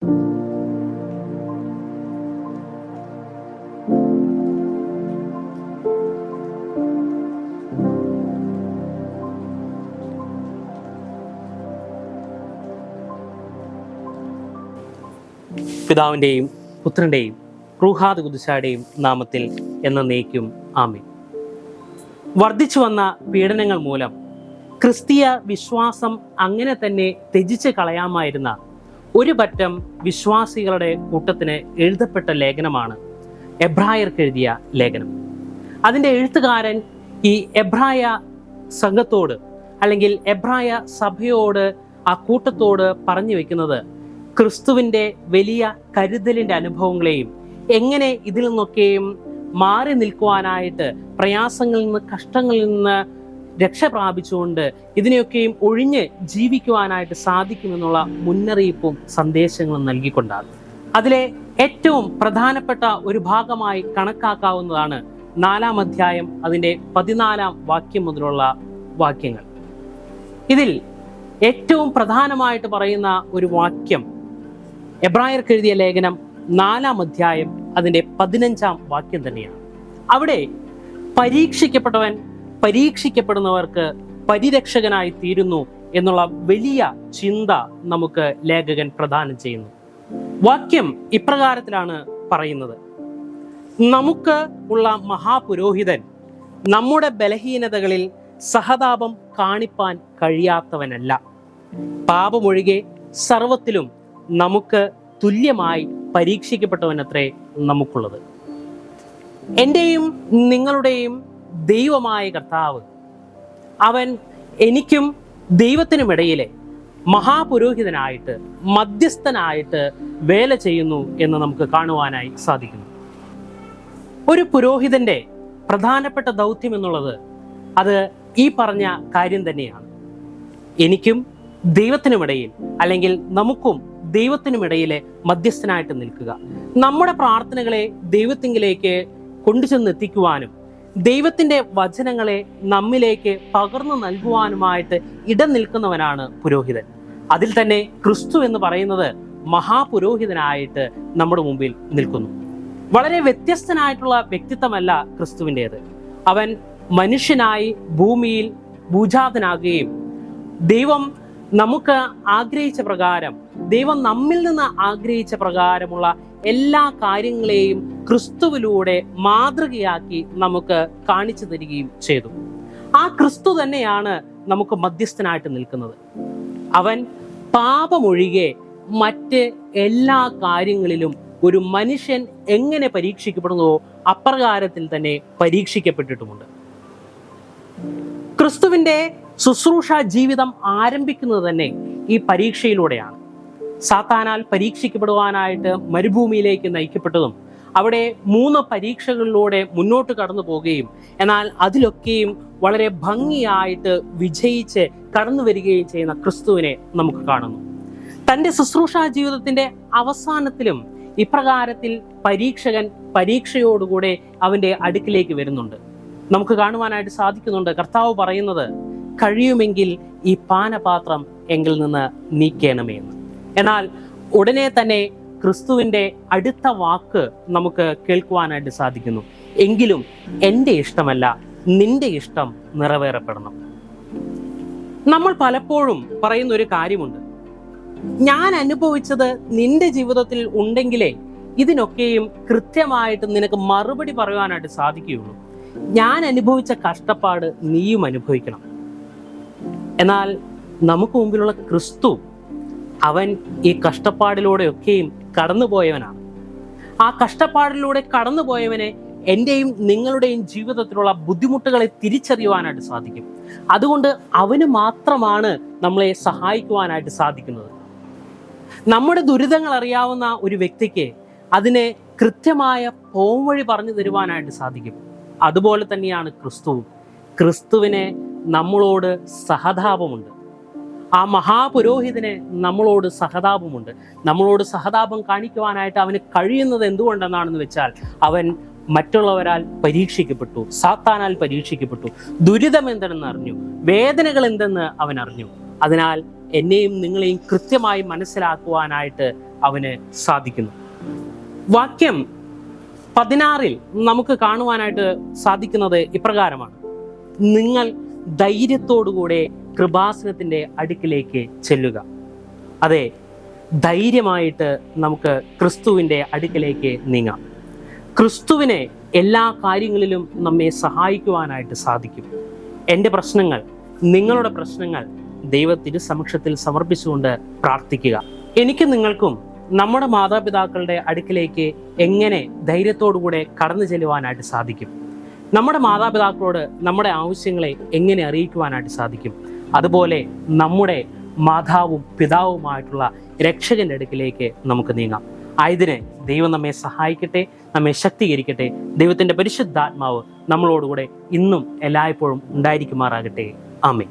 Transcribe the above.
പിതാവിൻ്റെയും പുത്രൻ്റെയും റൂഹാദ് ഖുദ്ദൂസായുടെയും നാമത്തിൽ എന്നേക്കും ആമേൻ. വർദ്ധിച്ചു വന്ന പീഡനങ്ങൾ മൂലം ക്രിസ്തീയ വിശ്വാസം അങ്ങനെ തന്നെ ത്യജിച്ച് കളയാമായിരുന്ന ഒരു പറ്റം വിശ്വാസികളുടെ കൂട്ടത്തിന് എഴുതപ്പെട്ട ലേഖനമാണ് എബ്രായർക്ക് എഴുതിയ ലേഖനം. അതിൻ്റെ എഴുത്തുകാരൻ ഈ എബ്രായ സംഘത്തോട് അല്ലെങ്കിൽ എബ്രായ സഭയോട്, ആ കൂട്ടത്തോട് പറഞ്ഞു വെക്കുന്നത് ക്രിസ്തുവിൻ്റെ വലിയ കരുതലിൻ്റെ അനുഭവങ്ങളെയും എങ്ങനെ ഇതിൽ നിന്നൊക്കെയും മാറി നിൽക്കുവാനായിട്ട്, പ്രയാസങ്ങളിൽ നിന്ന്, കഷ്ടങ്ങളിൽ നിന്ന് രക്ഷ പ്രാപിച്ചുകൊണ്ട് ഇതിനെയൊക്കെയും ഒഴിഞ്ഞ് ജീവിക്കുവാനായിട്ട് സാധിക്കുമെന്നുള്ള മുന്നറിയിപ്പും സന്ദേശങ്ങളും നൽകിക്കൊണ്ടാണ്. അതിലെ ഏറ്റവും പ്രധാനപ്പെട്ട ഒരു ഭാഗമായി കണക്കാക്കാവുന്നതാണ് 4-ാം അധ്യായം അതിൻ്റെ 14-ാം വാക്യം മുതലുള്ള വാക്യങ്ങൾ. ഇതിൽ ഏറ്റവും പ്രധാനമായിട്ട് പറയുന്ന ഒരു വാക്യം എബ്രായർക്ക് എഴുതിയ ലേഖനം 4-ാം അധ്യായം അതിൻ്റെ 15-ാം വാക്യം തന്നെയാണ്. അവിടെ പരീക്ഷിക്കപ്പെട്ടവൻ പരീക്ഷിക്കപ്പെടുന്നവർക്ക് പരിരക്ഷകനായി തീരുന്നു എന്നുള്ള വലിയ ചിന്ത നമുക്ക് ലേഖകൻ പ്രദാനം ചെയ്യുന്നു. വാക്യം ഇപ്രകാരത്തിലാണ് പറയുന്നത്: നമുക്ക് ഉള്ള മഹാപുരോഹിതൻ നമ്മുടെ ബലഹീനതകളിൽ സഹതാപം കാണിപ്പാൻ കഴിയാത്തവനല്ല, പാപമൊഴികെ സർവത്തിലും നമുക്ക് തുല്യമായി പരീക്ഷിക്കപ്പെട്ടവനത്രേ നമുക്കുള്ളത്. എൻ്റെയും നിങ്ങളുടെയും ദൈവമായ കർത്താവ്, അവൻ എനിക്കും ദൈവത്തിനുമിടയിലെ മഹാപുരോഹിതനായിട്ട്, മധ്യസ്ഥനായിട്ട് വേല ചെയ്യുന്നു എന്ന് നമുക്ക് കാണുവാനായി സാധിക്കുന്നു. ഒരു പുരോഹിതന്റെ പ്രധാനപ്പെട്ട ദൗത്യം എന്നുള്ളത് അത് ഈ പറഞ്ഞ കാര്യം തന്നെയാണ്. എനിക്കും ദൈവത്തിനുമിടയിൽ, അല്ലെങ്കിൽ നമുക്കും ദൈവത്തിനുമിടയിലെ മധ്യസ്ഥനായിട്ട് നിൽക്കുക, നമ്മുടെ പ്രാർത്ഥനകളെ ദൈവത്തിങ്കിലേക്ക് കൊണ്ടുചെന്നെത്തിക്കുവാനും ദൈവത്തിൻ്റെ വചനങ്ങളെ നമ്മിലേക്ക് പകർന്നു നൽകുവാനുമായിട്ട് ഇടം നിൽക്കുന്നവനാണ് പുരോഹിതൻ. അതിൽ തന്നെ ക്രിസ്തു എന്ന് പറയുന്നത് മഹാപുരോഹിതനായിട്ട് നമ്മുടെ മുമ്പിൽ നിൽക്കുന്നു. വളരെ വ്യത്യസ്തനായിട്ടുള്ള വ്യക്തിത്വമല്ല ക്രിസ്തുവിൻ്റേത്. അവൻ മനുഷ്യനായി ഭൂമിയിൽ ഭൂജാതനാകുകയും ദൈവം നമുക്ക് ആഗ്രഹിച്ച പ്രകാരം, ദൈവം നമ്മിൽ നിന്ന് ആഗ്രഹിച്ച പ്രകാരമുള്ള എല്ലാ കാര്യങ്ങളെയും ക്രിസ്തുവിലൂടെ മാതൃകയാക്കി നമുക്ക് കാണിച്ചു തരികയും ചെയ്തു. ആ ക്രിസ്തു തന്നെയാണ് നമുക്ക് മധ്യസ്ഥനായിട്ട് നിൽക്കുന്നത്. അവൻ പാപമൊഴികെ മറ്റ് എല്ലാ കാര്യങ്ങളിലും ഒരു മനുഷ്യൻ എങ്ങനെ പരീക്ഷിക്കപ്പെടുന്നുവോ അപ്രകാരത്തിൽ തന്നെ പരീക്ഷിക്കപ്പെട്ടിട്ടുമുണ്ട്. ക്രിസ്തുവിൻ്റെ ശുശ്രൂഷ ജീവിതം ആരംഭിക്കുന്നത് തന്നെ ഈ പരീക്ഷയിലൂടെയാണ്. സാത്താനാൽ പരീക്ഷിക്കപ്പെടുവാനായിട്ട് മരുഭൂമിയിലേക്ക് നയിക്കപ്പെട്ടതും അവിടെ 3 പരീക്ഷകളിലൂടെ മുന്നോട്ട് കടന്നു പോവുകയും എന്നാൽ അതിലൊക്കെയും വളരെ ഭംഗിയായിട്ട് വിജയിച്ച് കടന്നു വരികയും ചെയ്യുന്ന ക്രിസ്തുവിനെ നമുക്ക് കാണുന്നു. തൻ്റെ ശുശ്രൂഷ ജീവിതത്തിൻ്റെ അവസാനത്തിലും ഇപ്രകാരത്തിൽ പരീക്ഷകൻ പരീക്ഷയോടുകൂടെ അവൻ്റെ അടുക്കിലേക്ക് വരുന്നുണ്ട്. നമുക്ക് കാണുവാനായിട്ട് സാധിക്കുന്നുണ്ട്. കർത്താവ് പറയുന്നത്, കഴിയുമെങ്കിൽ ഈ പാനപാത്രം എങ്കിൽ നിന്ന് നീക്കേണമേ എന്ന്. എന്നാൽ ഉടനെ തന്നെ ക്രിസ്തുവിൻ്റെ അടുത്ത വാക്ക് നമുക്ക് കേൾക്കുവാനായിട്ട് സാധിക്കുന്നു: എങ്കിലും എൻ്റെ ഇഷ്ടമല്ല, നിന്റെ ഇഷ്ടം നിറവേറപ്പെടണം. നമ്മൾ പലപ്പോഴും പറയുന്ന ഒരു കാര്യമുണ്ട്: ഞാൻ അനുഭവിച്ചത് നിന്റെ ജീവിതത്തിൽ ഉണ്ടെങ്കിലേ ഇതിനൊക്കെയും കൃത്യമായിട്ട് നിനക്ക് മറുപടി പറയുവാനായിട്ട് സാധിക്കുകയുള്ളൂ. ഞാൻ അനുഭവിച്ച കഷ്ടപ്പാട് നീയും അനുഭവിക്കണം. എന്നാൽ നമുക്ക് മുമ്പിലുള്ള ക്രിസ്തു, അവൻ ഈ കഷ്ടപ്പാടിലൂടെയൊക്കെയും കടന്നുപോയവനാണ്. ആ കഷ്ടപ്പാടിലൂടെ കടന്നുപോയവനെ എൻ്റെയും നിങ്ങളുടെയും ജീവിതത്തിലുള്ള ബുദ്ധിമുട്ടുകളെ തിരിച്ചറിയുവാനായിട്ട് സാധിക്കും. അതുകൊണ്ട് അവന് മാത്രമാണ് നമ്മളെ സഹായിക്കുവാനായിട്ട് സാധിക്കുന്നത്. നമ്മുടെ ദുരിതങ്ങൾ അറിയാവുന്ന ഒരു വ്യക്തിക്ക് അതിനെ കൃത്യമായ പോംവഴി പറഞ്ഞു തരുവാനായിട്ട് സാധിക്കും. അതുപോലെ തന്നെയാണ് ക്രിസ്തുവും. ക്രിസ്തുവിന് നമ്മളോട് സഹതാപമുണ്ട്. ആ മഹാപുരോഹിതന് നമ്മളോട് സഹതാപമുണ്ട്. നമ്മളോട് സഹതാപം കാണിക്കുവാനായിട്ട് അവന് കഴിയുന്നത് എന്തുകൊണ്ടെന്നാണെന്ന് വെച്ചാൽ, അവൻ മറ്റുള്ളവരാൽ പരീക്ഷിക്കപ്പെട്ടു, സാത്താനാൽ പരീക്ഷിക്കപ്പെട്ടു, ദുരിതം എന്തെന്ന് അറിഞ്ഞു, വേദനകൾ എന്തെന്ന് അവൻ അറിഞ്ഞു. അതിനാൽ എന്നെയും നിങ്ങളെയും കൃത്യമായി മനസ്സിലാക്കുവാനായിട്ട് അവന് സാധിക്കുന്നു. വാക്യം 16 നമുക്ക് കാണുവാനായിട്ട് സാധിക്കുന്നത് ഇപ്രകാരമാണ്: നിങ്ങൾ ധൈര്യത്തോടുകൂടെ കൃപാസനത്തിൻ്റെ അടുക്കിലേക്ക് ചെല്ലുക. അതെ, ധൈര്യമായിട്ട് നമുക്ക് ക്രിസ്തുവിൻ്റെ അടുക്കിലേക്ക് നീങ്ങാം. ക്രിസ്തുവിനെ എല്ലാ കാര്യങ്ങളിലും നമ്മെ സഹായിക്കുവാനായിട്ട് സാധിക്കും. എൻ്റെ പ്രശ്നങ്ങൾ, നിങ്ങളുടെ പ്രശ്നങ്ങൾ ദൈവത്തിന് സമക്ഷത്തിൽ സമർപ്പിച്ചുകൊണ്ട് പ്രാർത്ഥിക്കുക. എനിക്ക് നിങ്ങൾക്കും നമ്മുടെ മാതാപിതാക്കളുടെ അടുക്കിലേക്ക് എങ്ങനെ ധൈര്യത്തോടുകൂടെ കടന്നു ചെല്ലുവാനായിട്ട് സാധിക്കും? നമ്മുടെ മാതാപിതാക്കളോട് നമ്മുടെ ആവശ്യങ്ങളെ എങ്ങനെ അറിയിക്കുവാനായിട്ട് സാധിക്കും? അതുപോലെ നമ്മുടെ മാതാവും പിതാവുമായിട്ടുള്ള രക്ഷകന്റെ അടുക്കിലേക്ക് നമുക്ക് നീങ്ങാം. ആയതിന് ദൈവം നമ്മെ സഹായിക്കട്ടെ, നമ്മെ ശക്തീകരിക്കട്ടെ. ദൈവത്തിൻ്റെ പരിശുദ്ധാത്മാവ് നമ്മളോടുകൂടെ ഇന്നും എല്ലായ്പ്പോഴും ഉണ്ടായിരിക്കുമാറാകട്ടെ. ആമേൻ.